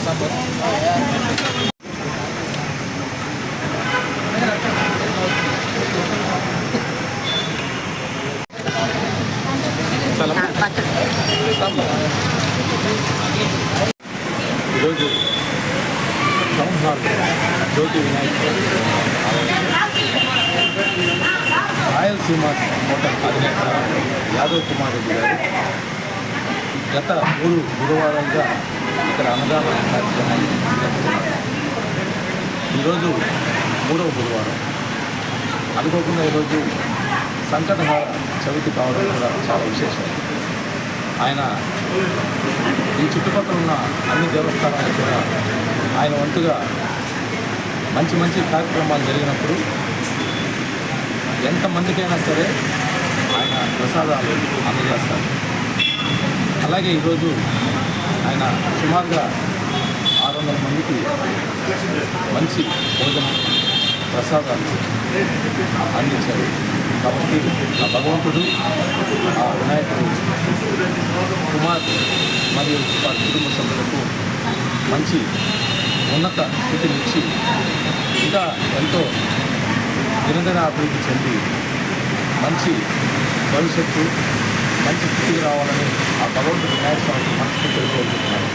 సాంబార్. ఈరోజు town hall జ్యోతి Vinayaka Rayalaseema hotel అధినేత యాదవ్ కుమార్ రెడ్డి గారు గత 3 గురువారాలుగా ఇక్కడ అన్నదాన కార్యక్రమాలు జరుపుతున్నారు. ఈరోజు 3వ గురువారం. అనుకోకుండా ఈరోజు సంకటహార చవితి కావడం కూడా చాలా విశేషం. ఆయన ఈ చుట్టుపక్కల ఉన్న అన్ని దేవస్థానాలు కూడా ఆయన వంతుగా మంచి మంచి కార్యక్రమాలు జరిగినప్పుడు ఎంతమందికైనా సరే ఆయన ప్రసాదాలు అందజేస్తారు. అలాగే ఈరోజు ఆయన సుమారుగా 600 మందికి మంచి భోజనం ప్రసాదాలు అందించారు. కాబట్టి ఆ భగవంతుడు ఆ వినాయకుడు కుమార్ మరియు వారి కుటుంబ సభ్యులకు మంచి ఉన్నత స్థితినిచ్చి ఇంకా ఎంతో దినదిన అభివృద్ధి చెంది మంచి భవిష్యత్తు మంచి స్థితికి రావాలని ఆ భగవంతుడు వినాయక స్వామికి మనస్ఫూర్తిగా కోరుకుంటున్నాను.